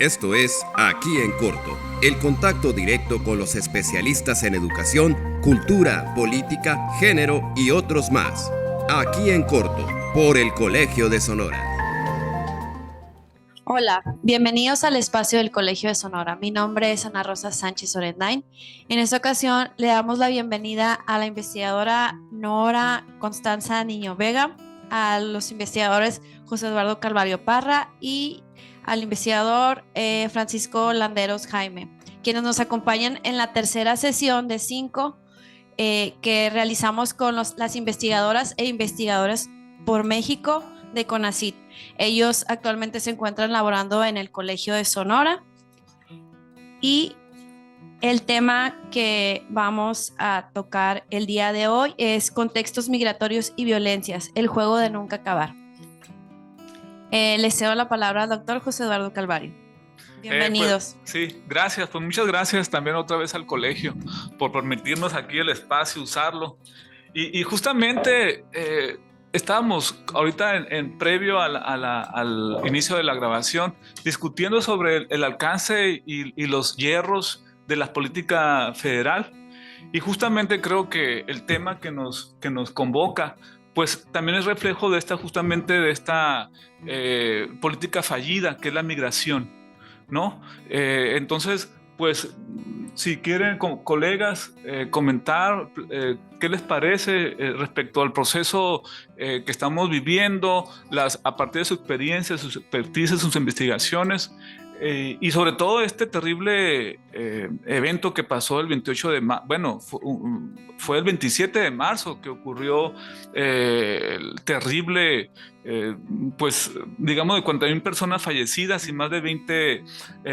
Esto es Aquí en Corto, el contacto directo con los especialistas en educación, cultura, política, género y otros más. Aquí en Corto, por el Colegio de Sonora. Hola, bienvenidos al espacio del Colegio de Sonora. Mi nombre es Ana Rosa Sánchez Orendain. En esta ocasión le damos la bienvenida a la investigadora Nora Constanza Niño Vega, a los investigadores José Eduardo Calvario Parra y al investigador Francisco Landeros Jaime, quienes nos acompañan en la tercera sesión de 5 que realizamos con las investigadoras e investigadores por México de CONACYT. Ellos actualmente se encuentran laborando en el Colegio de Sonora y el tema que vamos a tocar el día de hoy es contextos migratorios y violencias, el juego de nunca acabar. Le cedo la palabra al doctor José Eduardo Calvario. Bienvenidos. Sí, gracias. Pues muchas gracias también otra vez al colegio por permitirnos aquí el espacio, usarlo. Y justamente estábamos ahorita en previo al inicio de la grabación discutiendo sobre el alcance y los hierros de la política federal. Y justamente creo que el tema que nos convoca pues también es reflejo de esta política fallida que es la migración, ¿no? Entonces, pues, si quieren, colegas, comentar qué les parece respecto al proceso que estamos viviendo, a partir de su experiencia, sus experticias, sus investigaciones, y sobre todo este terrible evento que pasó el 28 de marzo, bueno, fue el 27 de marzo que ocurrió el terrible, pues digamos de 40,000 personas fallecidas y más de 20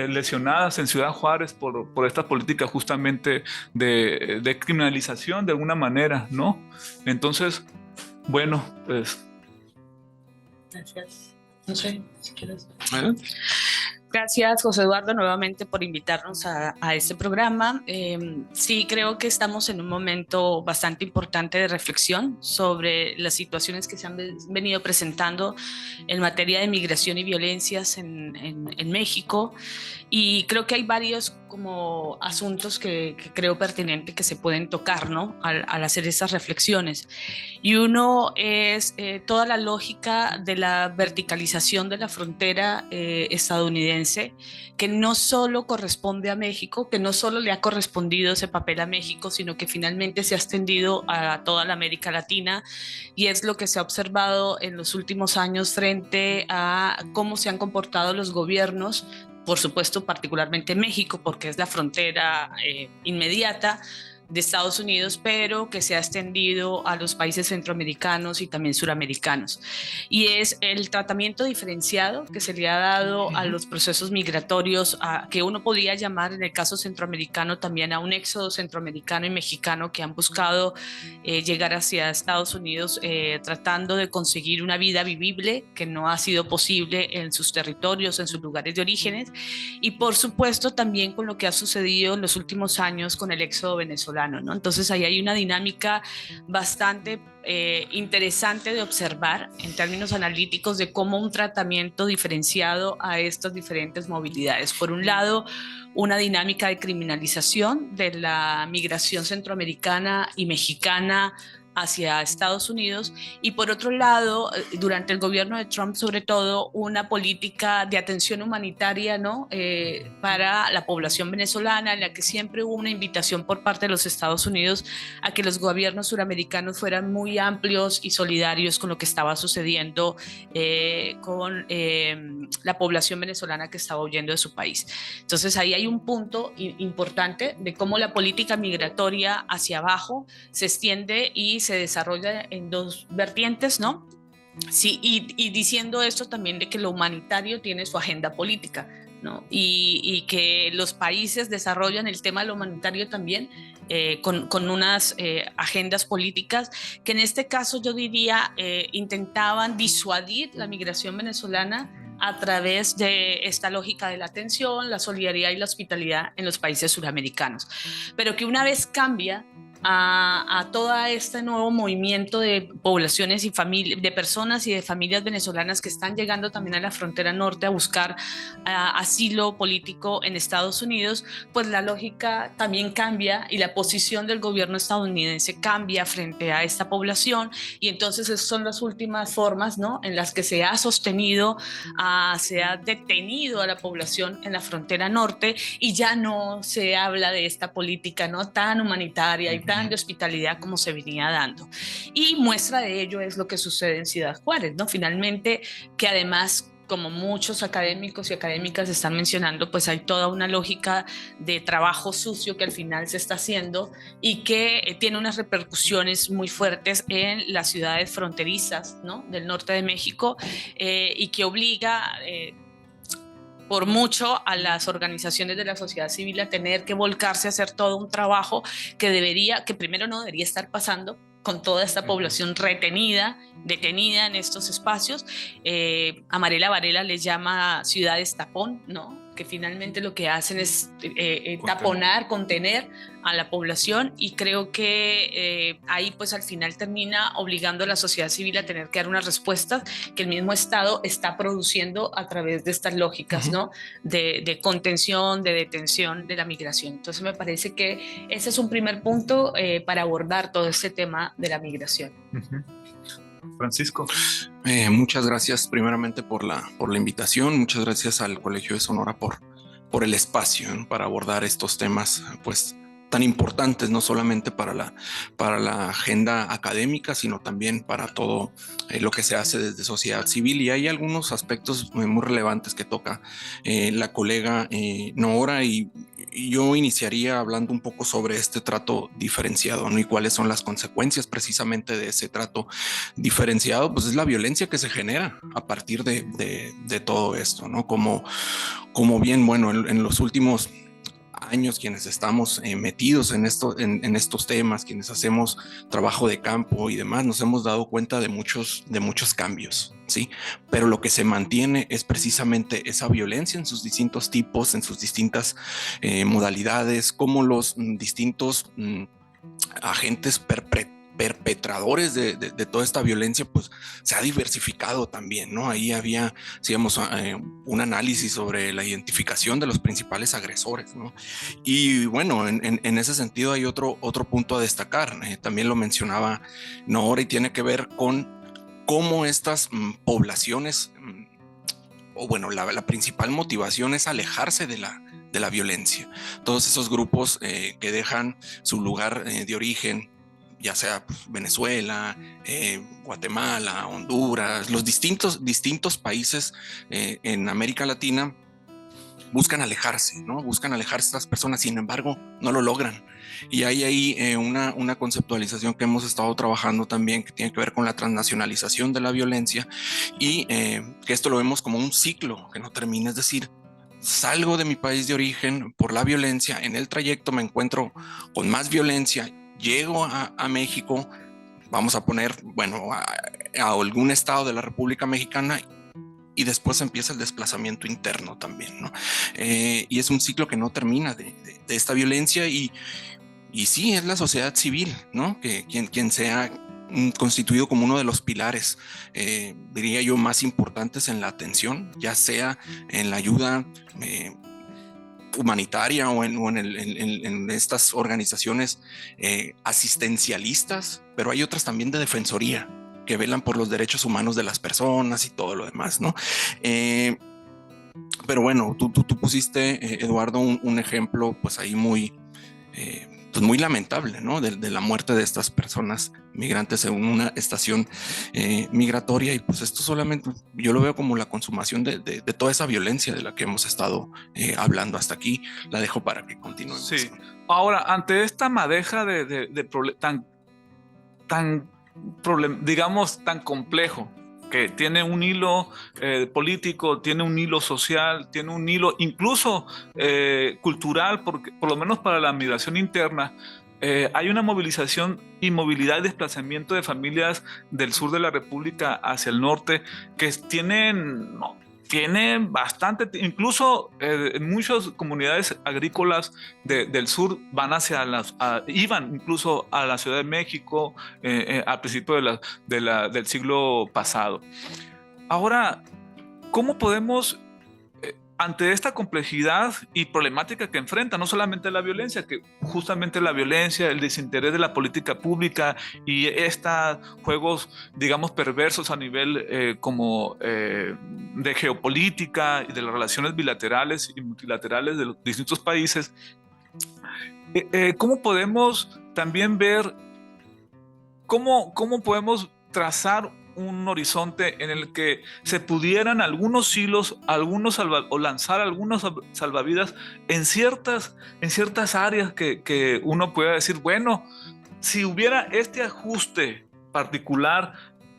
lesionadas en Ciudad Juárez por esta política justamente de criminalización de alguna manera, ¿no? Entonces, bueno, pues... Gracias. No sé si quieres. Adelante. Gracias, José Eduardo, nuevamente por invitarnos a este programa. Sí, creo que estamos en un momento bastante importante de reflexión sobre las situaciones que se han venido presentando en materia de migración y violencias en México. Y creo que hay varios como asuntos que creo pertinente que se pueden tocar, ¿no? Al hacer esas reflexiones. Y uno es toda la lógica de la verticalización de la frontera estadounidense, que no solo corresponde a México, que no solo le ha correspondido ese papel a México, sino que finalmente se ha extendido a toda la América Latina, y es lo que se ha observado en los últimos años frente a cómo se han comportado los gobiernos, por supuesto particularmente México, porque es la frontera inmediata de Estados Unidos, pero que se ha extendido a los países centroamericanos y también suramericanos. Y es el tratamiento diferenciado que se le ha dado a los procesos migratorios, que uno podría llamar en el caso centroamericano también a un éxodo centroamericano y mexicano que han buscado llegar hacia Estados Unidos tratando de conseguir una vida vivible que no ha sido posible en sus territorios, en sus lugares de orígenes, y por supuesto también con lo que ha sucedido en los últimos años con el éxodo venezolano, ¿no? Entonces ahí hay una dinámica bastante interesante de observar en términos analíticos de cómo un tratamiento diferenciado a estas diferentes movilidades. Por un lado, una dinámica de criminalización de la migración centroamericana y mexicana hacia Estados Unidos, y por otro lado, durante el gobierno de Trump, sobre todo, una política de atención humanitaria, ¿no? Para la población venezolana, en la que siempre hubo una invitación por parte de los Estados Unidos a que los gobiernos suramericanos fueran muy amplios y solidarios con lo que estaba sucediendo con la población venezolana que estaba huyendo de su país. Entonces ahí hay un punto importante de cómo la política migratoria hacia abajo se extiende y se desarrolla en dos vertientes, ¿no? Sí, y diciendo esto también de que lo humanitario tiene su agenda política, ¿no? Y que los países desarrollan el tema de lo humanitario también con unas agendas políticas que en este caso yo diría intentaban disuadir la migración venezolana a través de esta lógica de la atención, la solidaridad y la hospitalidad en los países suramericanos, pero que una vez cambia a todo este nuevo movimiento de poblaciones y familias, de personas y de familias venezolanas que están llegando también a la frontera norte a buscar asilo político en Estados Unidos, pues la lógica también cambia y la posición del gobierno estadounidense cambia frente a esta población, y entonces esas son las últimas formas, ¿no?, en las que se ha sostenido, se ha detenido a la población en la frontera norte, y ya no se habla de esta política, ¿no?, tan humanitaria y tan de hospitalidad como se venía dando. Y muestra de ello es lo que sucede en Ciudad Juárez, ¿no? Finalmente, que además, como muchos académicos y académicas están mencionando, pues hay toda una lógica de trabajo sucio que al final se está haciendo y que tiene unas repercusiones muy fuertes en las ciudades fronterizas, ¿no?, del norte de México, y que obliga por mucho a las organizaciones de la sociedad civil a tener que volcarse a hacer todo un trabajo que primero no debería estar pasando con toda esta población retenida, detenida en estos espacios. Amarela Varela les llama ciudades tapón, ¿no?, que finalmente lo que hacen es taponar, contener a la población, y creo que ahí pues al final termina obligando a la sociedad civil a tener que dar unas respuestas que el mismo Estado está produciendo a través de estas lógicas, ¿no?, de contención, de detención de la migración. Entonces me parece que ese es un primer punto para abordar todo este tema de la migración. Francisco. Muchas gracias primeramente por la invitación. Muchas gracias al Colegio de Sonora por el espacio, ¿no?, para abordar estos temas pues tan importantes, no solamente para la agenda académica, sino también para todo lo que se hace desde sociedad civil. Y hay algunos aspectos muy relevantes que toca la colega Nora, y yo iniciaría hablando un poco sobre este trato diferenciado, ¿no?, y cuáles son las consecuencias precisamente de ese trato diferenciado. Pues es la violencia que se genera a partir de todo esto, ¿no? Como bien, bueno, en los últimos años, quienes estamos metidos en estos temas, quienes hacemos trabajo de campo y demás, nos hemos dado cuenta de muchos cambios, ¿sí? Pero lo que se mantiene es precisamente esa violencia en sus distintos tipos, en sus distintas modalidades, como los distintos agentes perpetradores de toda esta violencia, pues se ha diversificado también, ¿no? Ahí había, digamos, un análisis sobre la identificación de los principales agresores, ¿no? Y bueno, en ese sentido hay otro punto a destacar, también lo mencionaba Nora, y tiene que ver con cómo estas poblaciones, o bueno, la principal motivación es alejarse de la violencia. Todos esos grupos que dejan su lugar de origen, ya sea pues, Venezuela, Guatemala, Honduras, los distintos países en América Latina, buscan alejarse, ¿no? Buscan alejarse de estas personas, sin embargo, no lo logran. Y hay ahí una conceptualización que hemos estado trabajando también, que tiene que ver con la transnacionalización de la violencia, y que esto lo vemos como un ciclo que no termina, es decir, salgo de mi país de origen por la violencia, en el trayecto me encuentro con más violencia, llego a México, vamos a poner, bueno, a algún estado de la República Mexicana, y después empieza el desplazamiento interno también, ¿no? Y es un ciclo que no termina de esta violencia, y sí, es la sociedad civil, ¿no?, que quien se ha constituido como uno de los pilares, diría yo, más importantes en la atención, ya sea en la ayuda humanitaria o en estas organizaciones asistencialistas, pero hay otras también de defensoría que velan por los derechos humanos de las personas y todo lo demás, ¿no? Pero bueno, tú pusiste, Eduardo, un ejemplo pues ahí muy lamentable, ¿no? De la muerte de estas personas migrantes en una estación migratoria, y pues esto solamente yo lo veo como la consumación de toda esa violencia de la que hemos estado hablando hasta aquí. La dejo para que continuemos. Sí. Ahora, ante esta madeja digamos, tan complejo, que tiene un hilo político, tiene un hilo social, tiene un hilo incluso cultural, porque por lo menos para la migración interna hay una movilización y movilidad y desplazamiento de familias del sur de la República hacia el norte que tienen tiene bastante, incluso en muchas comunidades agrícolas del sur van iban incluso a la Ciudad de México al principio del siglo pasado. Ahora, ¿cómo podemos, ante esta complejidad y problemática que enfrenta, no solamente la violencia, que justamente la violencia, el desinterés de la política pública y estos juegos, digamos, perversos a nivel de geopolítica y de las relaciones bilaterales y multilaterales de los distintos países, ¿cómo podemos también ver cómo podemos trazar un horizonte en el que se pudieran algunos hilos, o lanzar algunos salvavidas en ciertas áreas que uno pueda decir, bueno, si hubiera este ajuste particular,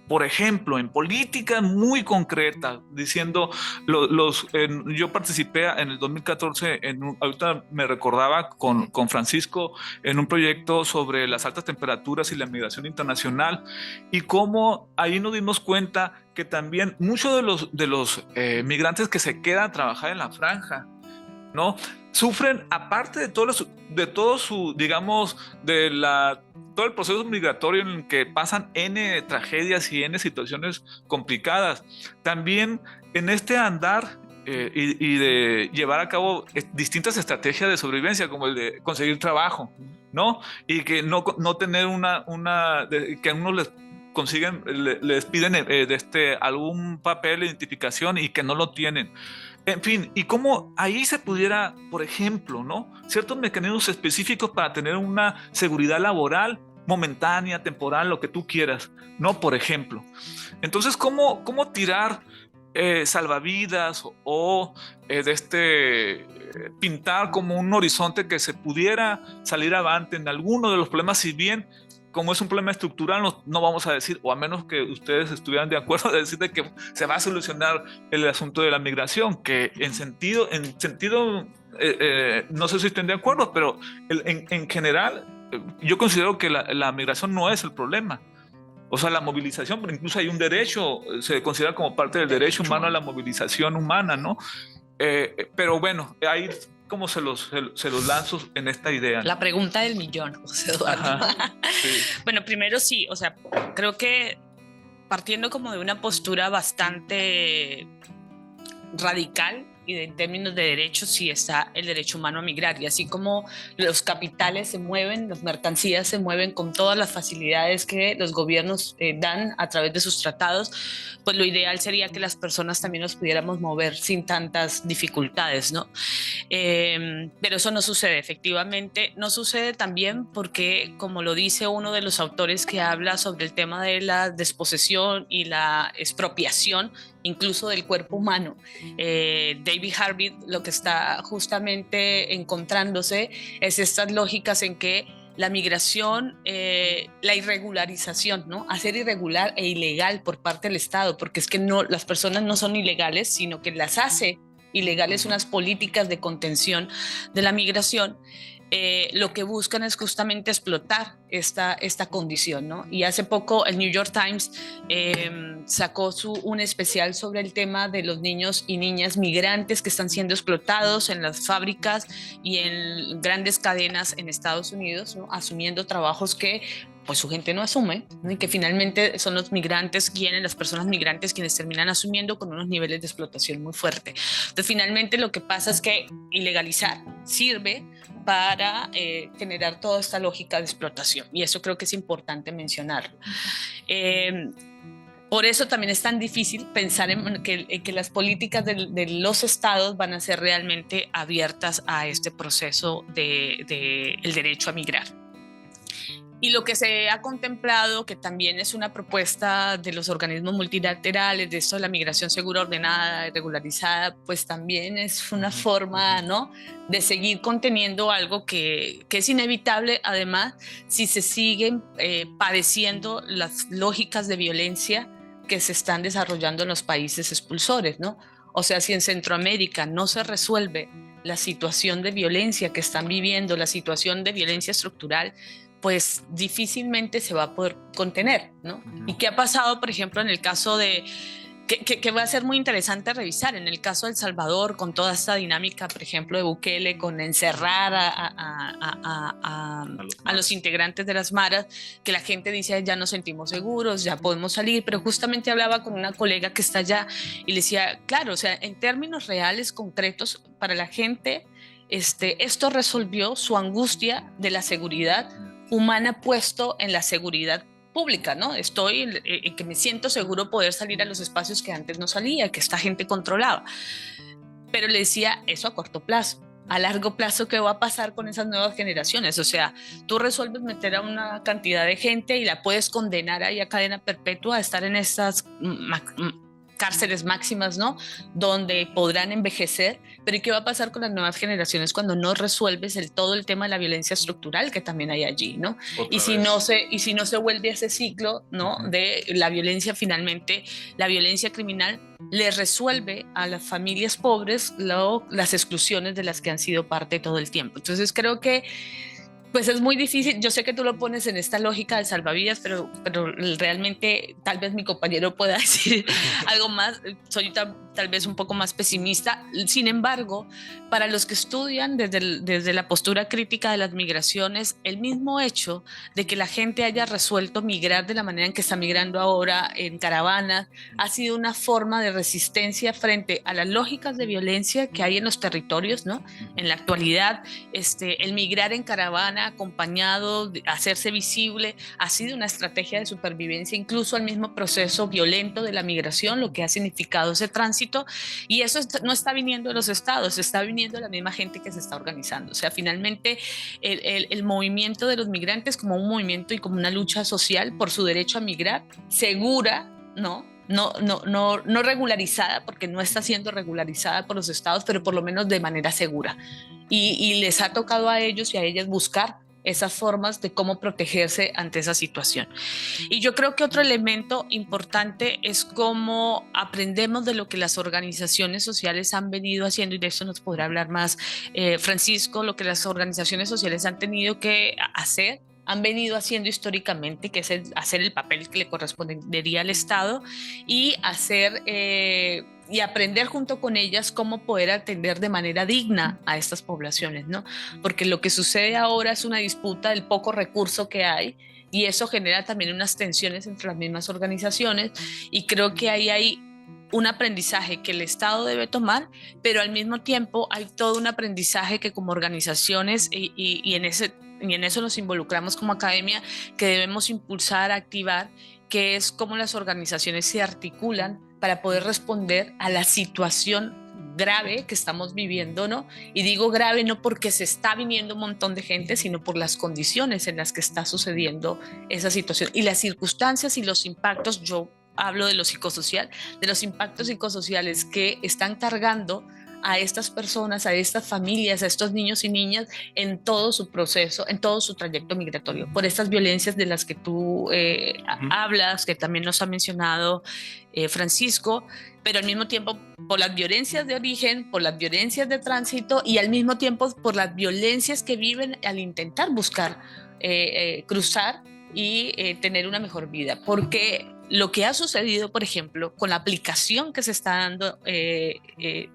por ejemplo, en política muy concreta, diciendo, yo participé en el 2014, ahorita me recordaba con Francisco, en un proyecto sobre las altas temperaturas y la migración internacional, y cómo ahí nos dimos cuenta que también muchos de los migrantes que se quedan a trabajar en la franja, ¿no?, sufren, aparte de todo su, digamos, todo el proceso migratorio en el que pasan N tragedias y N situaciones complicadas, también en este andar y de llevar a cabo distintas estrategias de sobrevivencia, como el de conseguir trabajo, ¿no? Y que no tener que a uno les piden algún papel de identificación y que no lo tienen. En fin, y cómo ahí se pudiera, por ejemplo, ¿no?, ciertos mecanismos específicos para tener una seguridad laboral momentánea, temporal, lo que tú quieras, ¿no?, por ejemplo. Entonces, ¿cómo tirar salvavidas o pintar como un horizonte que se pudiera salir avante en alguno de los problemas, si bien como es un problema estructural, no vamos a decir, o a menos que ustedes estuvieran de acuerdo, de decir de que se va a solucionar el asunto de la migración, que en sentido no sé si estén de acuerdo, pero en general yo considero que la migración no es el problema. O sea, la movilización, pero incluso hay un derecho, se considera como parte del derecho humano a la movilización humana, ¿no? Pero bueno, ahí como se los lanzo en esta idea. La pregunta del millón, José Eduardo. Ajá, sí. Bueno, primero sí, o sea, creo que partiendo como de una postura bastante radical y en términos de derechos, sí está el derecho humano a migrar, y así como los capitales se mueven, las mercancías se mueven con todas las facilidades que los gobiernos dan a través de sus tratados, pues lo ideal sería que las personas también nos pudiéramos mover sin tantas dificultades, ¿no? Pero eso no sucede, efectivamente, no sucede también porque, como lo dice uno de los autores que habla sobre el tema de la desposesión y la expropiación, incluso del cuerpo humano, David Harvey, lo que está justamente encontrándose es estas lógicas en que la migración, la irregularización, ¿no?, hacer irregular e ilegal por parte del Estado, porque es que las personas no son ilegales, sino que las hace ilegales unas políticas de contención de la migración. Lo que buscan es justamente explotar esta condición, ¿no? Y hace poco el New York Times sacó un especial sobre el tema de los niños y niñas migrantes que están siendo explotados en las fábricas y en grandes cadenas en Estados Unidos, ¿no?, asumiendo trabajos que pues su gente no asume, ¿no?, y que finalmente son los migrantes las personas migrantes quienes terminan asumiendo con unos niveles de explotación muy fuertes. Entonces finalmente lo que pasa es que ilegalizar sirve para generar toda esta lógica de explotación, y eso creo que es importante mencionarlo. Por eso también es tan difícil pensar en que las políticas de los estados van a ser realmente abiertas a este proceso del derecho a migrar. Y lo que se ha contemplado, que también es una propuesta de los organismos multilaterales, de esto de la migración segura, ordenada y regularizada, pues también es una forma, ¿no?, de seguir conteniendo algo que es inevitable, además, si se siguen padeciendo las lógicas de violencia que se están desarrollando en los países expulsores, ¿no? O sea, si en Centroamérica no se resuelve la situación de violencia que están viviendo, la situación de violencia estructural, pues difícilmente se va a poder contener, ¿no? ¿Y qué ha pasado, por ejemplo, en el caso que va a ser muy interesante revisar. En el caso de El Salvador, con toda esta dinámica, por ejemplo, de Bukele, con encerrar a los integrantes de las maras, que la gente dice, ya nos sentimos seguros, ya podemos salir, pero justamente hablaba con una colega que está allá y le decía, claro, o sea, en términos reales, concretos, para la gente, esto resolvió su angustia de la seguridad humana puesto en la seguridad pública, ¿no? Estoy en que me siento seguro poder salir a los espacios que antes no salía, que esta gente controlaba. Pero le decía eso a corto plazo. A largo plazo, ¿qué va a pasar con esas nuevas generaciones? O sea, tú resuelves meter a una cantidad de gente y la puedes condenar ahí a cadena perpetua a estar en estas cárceles máximas, ¿no? Donde podrán envejecer, pero ¿y qué va a pasar con las nuevas generaciones cuando no resuelves todo el tema de la violencia estructural que también hay allí, ¿no? Y si no se vuelve ese ciclo, ¿no? De la violencia, finalmente, la violencia criminal le resuelve a las familias pobres las exclusiones de las que han sido parte todo el tiempo. Entonces creo que pues es muy difícil. Yo sé que tú lo pones en esta lógica de salvavidas, pero realmente tal vez mi compañero pueda decir algo más. Soy tal vez un poco más pesimista. Sin embargo, para los que estudian desde la postura crítica de las migraciones, el mismo hecho de que la gente haya resuelto migrar de la manera en que está migrando ahora en caravanas ha sido una forma de resistencia frente a las lógicas de violencia que hay en los territorios, ¿no? En la actualidad, el migrar en caravana acompañado, hacerse visible, ha sido una estrategia de supervivencia, incluso al mismo proceso violento de la migración, lo que ha significado ese tránsito, y eso no está viniendo de los estados, está viniendo de la misma gente que se está organizando. O sea, finalmente el movimiento de los migrantes como un movimiento y como una lucha social por su derecho a migrar, segura, ¿no? No regularizada, porque no está siendo regularizada por los estados, pero por lo menos de manera segura. Y les ha tocado a ellos y a ellas buscar esas formas de cómo protegerse ante esa situación. Y yo creo que otro elemento importante es cómo aprendemos de lo que las organizaciones sociales han venido haciendo, y de eso nos podrá hablar más Francisco, lo que las organizaciones sociales han tenido que hacer, han venido haciendo históricamente, que es hacer el papel que le correspondería al Estado y hacer y aprender junto con ellas cómo poder atender de manera digna a estas poblaciones, ¿no? Porque lo que sucede ahora es una disputa del poco recurso que hay, y eso genera también unas tensiones entre las mismas organizaciones, y creo que ahí hay un aprendizaje que el Estado debe tomar, pero al mismo tiempo hay todo un aprendizaje que como organizaciones y en eso nos involucramos como academia, que debemos impulsar, activar, que es cómo las organizaciones se articulan para poder responder a la situación grave que estamos viviendo, ¿no? Y digo grave no porque se está viniendo un montón de gente, sino por las condiciones en las que está sucediendo esa situación y las circunstancias y los impactos. Yo hablo de lo psicosocial, de los impactos psicosociales que están cargando a estas personas, a estas familias, a estos niños y niñas en todo su proceso, en todo su trayecto migratorio, por estas violencias de las que tú hablas, que también nos ha mencionado Francisco, pero al mismo tiempo por las violencias de origen, por las violencias de tránsito y al mismo tiempo por las violencias que viven al intentar buscar cruzar y tener una mejor vida. Porque lo que ha sucedido, por ejemplo, con la aplicación que se está dando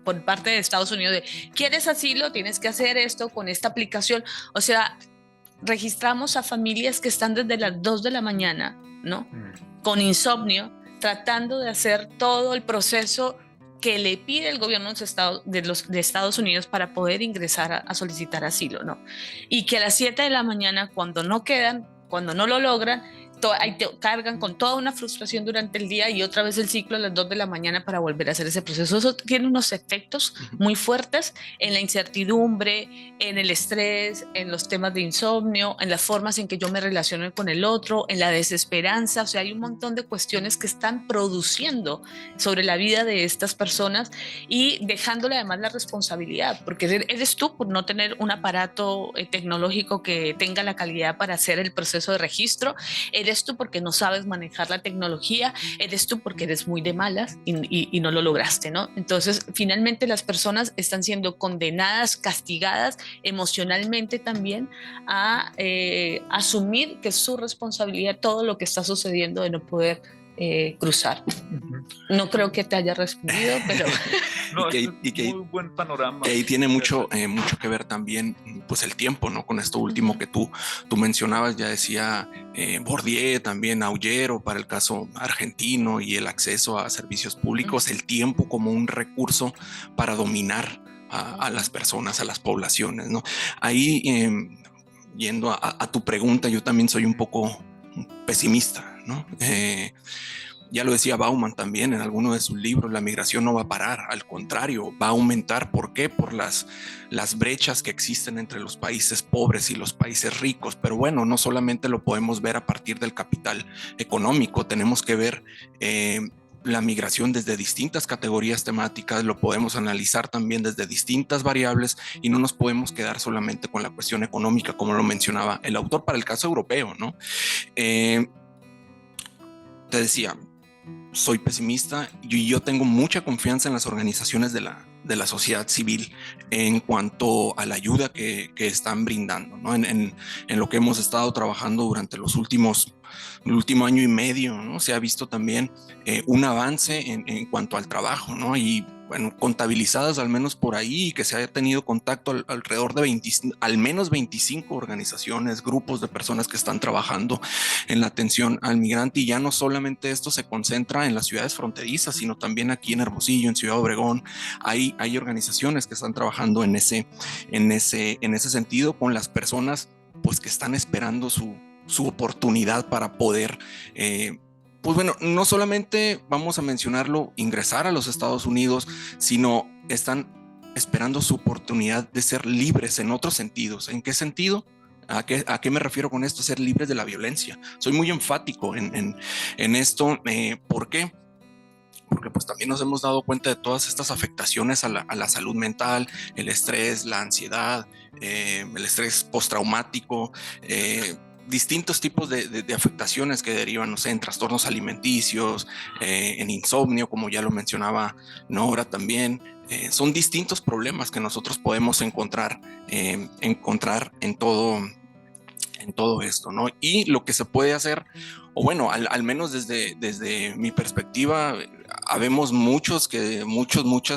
por parte de Estados Unidos de ¿quieres asilo? Tienes que hacer esto con esta aplicación. O sea, registramos a familias que están desde las 2 de la mañana, ¿no? Con insomnio, tratando de hacer todo el proceso que le pide el gobierno de Estados Unidos para poder ingresar a solicitar asilo, ¿no? Y que a las 7 de la mañana, cuando no lo logran, ahí te cargan con toda una frustración durante el día y otra vez el ciclo a las 2 de la mañana para volver a hacer ese proceso. Eso tiene unos efectos muy fuertes en la incertidumbre, en el estrés, en los temas de insomnio, en las formas en que yo me relaciono con el otro, en la desesperanza. O sea, hay un montón de cuestiones que están produciendo sobre la vida de estas personas y dejándole además la responsabilidad, porque eres tú por no tener un aparato tecnológico que tenga la calidad para hacer el proceso de registro, eres tú porque no sabes manejar la tecnología, eres tú porque eres muy de malas y no lo lograste, ¿no? Entonces, finalmente las personas están siendo condenadas, castigadas emocionalmente también a asumir que es su responsabilidad todo lo que está sucediendo de no poder cruzar. Ujú. No creo que te haya respondido, pero No, y que- muy buen panorama. que ahí tiene mucho que ver también, pues el tiempo, ¿no? Con esto último que tú mencionabas, ya decía Bourdieu, también Aullero para el caso argentino y el acceso a servicios públicos, el tiempo como un recurso para dominar a las personas, a las poblaciones, ¿no? Ahí, yendo a tu pregunta, yo también soy un poco pesimista, ¿no? Ya lo decía Bauman también en alguno de sus libros, la migración no va a parar, al contrario, va a aumentar. ¿Por qué? Por las brechas que existen entre los países pobres y los países ricos. Pero bueno, no solamente lo podemos ver a partir del capital económico, tenemos que ver la migración desde distintas categorías temáticas, lo podemos analizar también desde distintas variables y no nos podemos quedar solamente con la cuestión económica, como lo mencionaba el autor para el caso europeo, ¿no? Te decía, soy pesimista y yo tengo mucha confianza en las organizaciones de la sociedad civil en cuanto a la ayuda que están brindando, ¿no? En lo que hemos estado trabajando durante el último año y medio, ¿no? Se ha visto también un avance en cuanto al trabajo, ¿no? Y bueno, contabilizadas al menos por ahí, que se haya tenido contacto alrededor de al menos 25 organizaciones, grupos de personas que están trabajando en la atención al migrante, y ya no solamente esto se concentra en las ciudades fronterizas, sino también aquí en Hermosillo, en Ciudad Obregón, hay organizaciones que están trabajando en ese sentido con las personas pues que están esperando su oportunidad para poder pues bueno, no solamente vamos a mencionarlo, ingresar a los Estados Unidos, sino están esperando su oportunidad de ser libres en otros sentidos. ¿En qué sentido? ¿A qué me refiero con esto? Ser libres de la violencia. Soy muy enfático en esto. ¿Por qué? Porque pues también nos hemos dado cuenta de todas estas afectaciones a la salud mental, el estrés, la ansiedad, el estrés postraumático, distintos tipos de afectaciones que derivan, no sé, en trastornos alimenticios, en insomnio, como ya lo mencionaba Nora también. Son distintos problemas que nosotros podemos encontrar en todo esto, ¿no? Y lo que se puede hacer, o bueno, al menos desde mi perspectiva, habemos muchos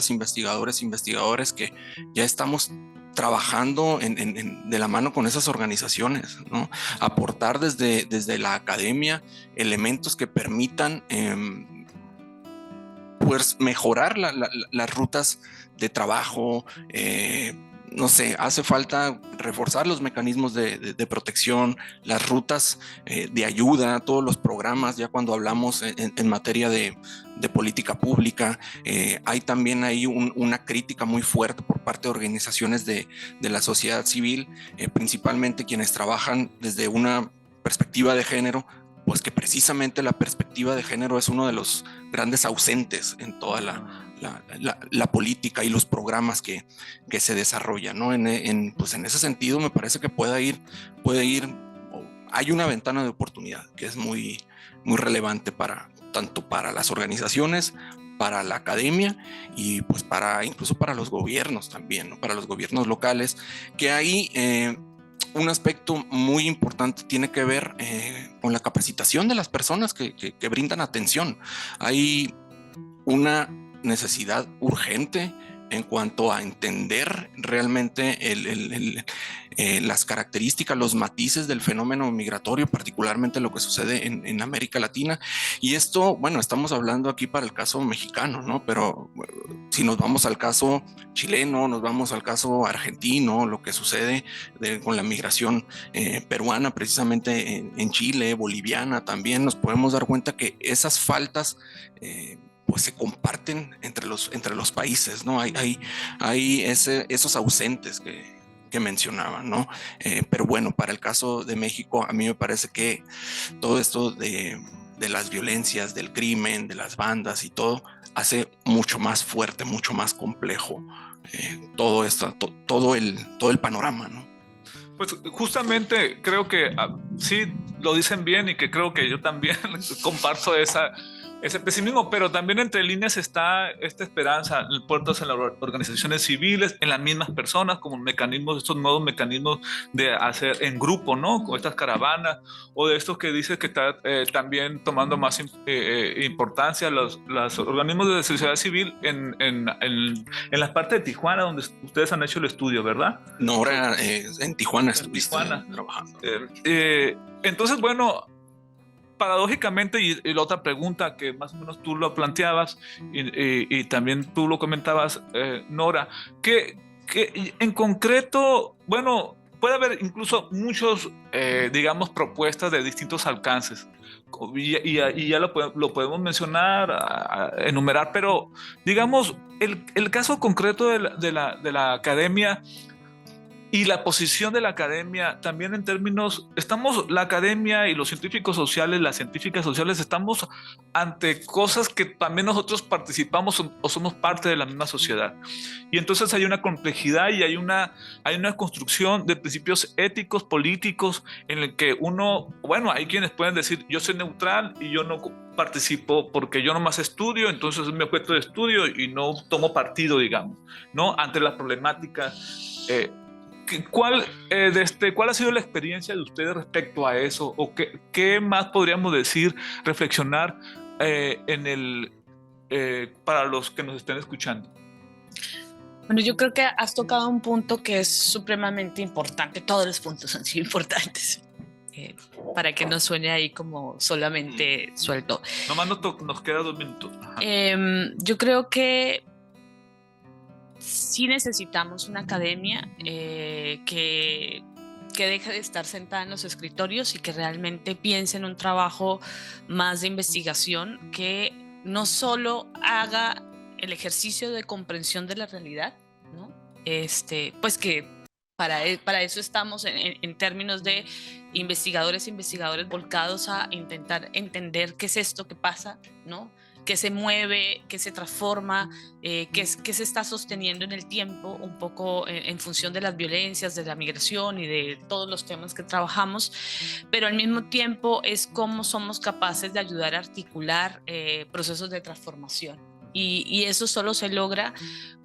investigadores que ya estamos trabajando de la mano con esas organizaciones, ¿no? Aportar desde la academia elementos que permitan pues mejorar las rutas de trabajo. No sé, hace falta reforzar los mecanismos de protección, las rutas de ayuda, todos los programas, ya cuando hablamos en materia de política pública. Hay también ahí una crítica muy fuerte por parte de organizaciones de la sociedad civil, principalmente quienes trabajan desde una perspectiva de género, pues que precisamente la perspectiva de género es uno de los grandes ausentes en toda la política y los programas que se desarrollan, ¿no? Pues en ese sentido me parece que puede ir, hay una ventana de oportunidad que es muy, muy relevante tanto para las organizaciones, para la academia y pues incluso para los gobiernos también, ¿no? Para los gobiernos locales, que ahí un aspecto muy importante tiene que ver con la capacitación de las personas que brindan atención. Hay una necesidad urgente en cuanto a entender realmente las características, los matices del fenómeno migratorio, particularmente lo que sucede en América Latina. Y esto, bueno, estamos hablando aquí para el caso mexicano, ¿no? Pero si nos vamos al caso chileno, nos vamos al caso argentino, lo que sucede con la migración peruana, precisamente en Chile, boliviana también, nos podemos dar cuenta que esas faltas pues se comparten entre los países, ¿no? Hay esos ausentes que mencionaba, ¿no? Pero bueno, para el caso de México, a mí me parece que todo esto de las violencias, del crimen, de las bandas y todo, hace mucho más fuerte, mucho más complejo todo esto, todo el panorama, ¿no? Pues justamente creo que sí lo dicen bien y que creo que yo también comparto ese pesimismo, pero también entre líneas está esta esperanza, en puertos en las organizaciones civiles, en las mismas personas, como mecanismos, estos nuevos mecanismos de hacer en grupo, ¿no? Con estas caravanas, o de estos que dice que está también tomando más importancia los organismos de sociedad civil en las partes de Tijuana, donde ustedes han hecho el estudio, ¿verdad? No, ahora en Tijuana estuviste trabajando. Entonces, bueno, paradójicamente, y la otra pregunta que más o menos tú lo planteabas y también tú lo comentabas, Nora, que en concreto, bueno, puede haber incluso muchos, digamos, propuestas de distintos alcances. Y ya lo podemos mencionar, enumerar, pero digamos, el caso concreto de la academia y la posición de la academia, también en términos, la academia y los científicos sociales, las científicas sociales, estamos ante cosas que también nosotros participamos o somos parte de la misma sociedad. Y entonces hay una complejidad y hay una construcción de principios éticos, políticos, en el que bueno, hay quienes pueden decir, yo soy neutral y yo no participo porque yo nomás estudio, entonces es mi objeto de estudio y no tomo partido, digamos, ¿no? Ante la problemática. ¿Cuál ha sido la experiencia de ustedes respecto a eso? ¿O qué más podríamos decir, reflexionar para los que nos estén escuchando? Bueno, yo creo que has tocado un punto que es supremamente importante. Todos los puntos son importantes. Para que no suene ahí como solamente suelto. Nomás nos queda 2 minutos. Yo creo que sí necesitamos una academia que deje de estar sentada en los escritorios y que realmente piense en un trabajo más de investigación, que no solo haga el ejercicio de comprensión de la realidad, ¿no? Pues que para eso estamos en términos de investigadores volcados a intentar entender qué es esto que pasa, ¿no? Qué se mueve, qué se transforma, qué se está sosteniendo en el tiempo, un poco en función de las violencias, de la migración y de todos los temas que trabajamos, pero al mismo tiempo es cómo somos capaces de ayudar a articular procesos de transformación. Y eso solo se logra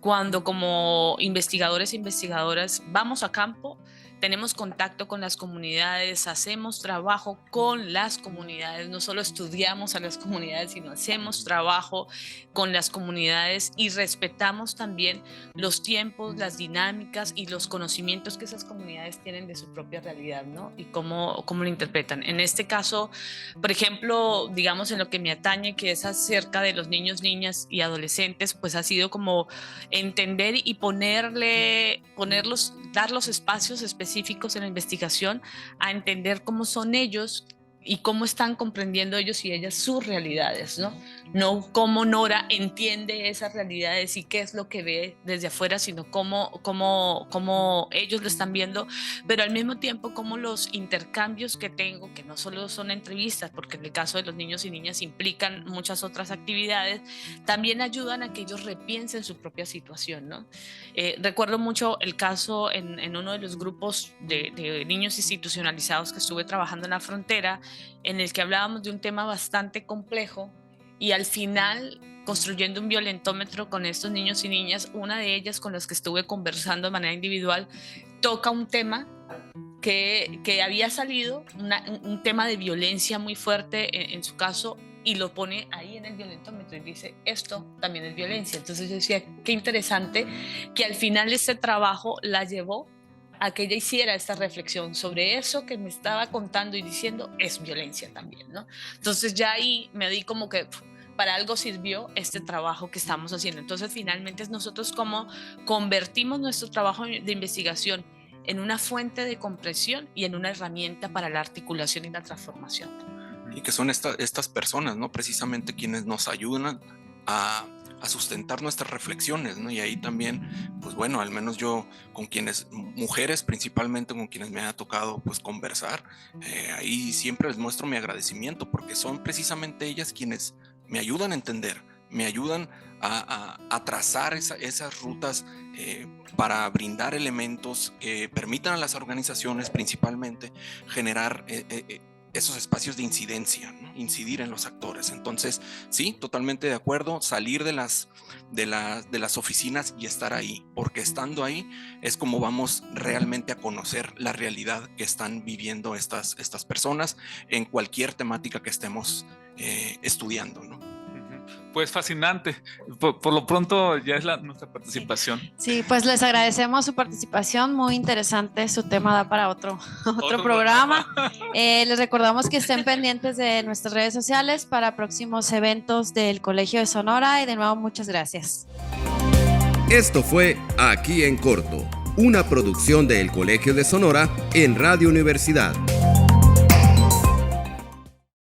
cuando como investigadores e investigadoras vamos a campo, tenemos contacto con las comunidades, hacemos trabajo con las comunidades, no solo estudiamos a las comunidades, sino hacemos trabajo con las comunidades y respetamos también los tiempos, las dinámicas y los conocimientos que esas comunidades tienen de su propia realidad, ¿no? Y cómo lo interpretan. En este caso, por ejemplo, digamos en lo que me atañe, que es acerca de los niños, niñas y adolescentes, pues ha sido como entender y dar los espacios específicos en la investigación a entender cómo son ellos y cómo están comprendiendo ellos y ellas sus realidades, ¿no? No cómo Nora entiende esas realidades y qué es lo que ve desde afuera, sino cómo ellos lo están viendo, pero al mismo tiempo cómo los intercambios que tengo, que no solo son entrevistas, porque en el caso de los niños y niñas implican muchas otras actividades, también ayudan a que ellos repiensen su propia situación, ¿no? Recuerdo mucho el caso en uno de los grupos de niños institucionalizados que estuve trabajando en la frontera, en el que hablábamos de un tema bastante complejo y al final, construyendo un violentómetro con estos niños y niñas, una de ellas con las que estuve conversando de manera individual toca un tema que había salido, un tema de violencia muy fuerte en su caso, y lo pone ahí en el violentómetro y dice, esto también es violencia. Entonces yo decía, qué interesante que al final este trabajo la llevó a que ella hiciera esta reflexión sobre eso que me estaba contando y diciendo es violencia también, ¿no? Entonces ya ahí me di como que para algo sirvió este trabajo que estamos haciendo. Entonces finalmente es nosotros cómo convertimos nuestro trabajo de investigación en una fuente de comprensión y en una herramienta para la articulación y la transformación. Y que son estas personas, ¿no? Precisamente quienes nos ayudan a sustentar nuestras reflexiones, ¿no? Y ahí también, pues bueno, al menos yo con quienes, mujeres principalmente, con quienes me ha tocado pues conversar, ahí siempre les muestro mi agradecimiento porque son precisamente ellas quienes me ayudan a entender, me ayudan a trazar esas rutas para brindar elementos que permitan a las organizaciones principalmente generar esos espacios de incidencia, ¿no? Incidir en los actores. Entonces, sí, totalmente de acuerdo, salir de las oficinas y estar ahí, porque estando ahí es como vamos realmente a conocer la realidad que están viviendo estas personas en cualquier temática que estemos estudiando, ¿no? Pues fascinante. Por lo pronto ya es nuestra participación. Sí, pues les agradecemos su participación, muy interesante, su tema da para otro programa. Les recordamos que estén pendientes de nuestras redes sociales para próximos eventos del Colegio de Sonora y de nuevo muchas gracias. Esto fue Aquí en Corto, una producción del Colegio de Sonora en Radio Universidad.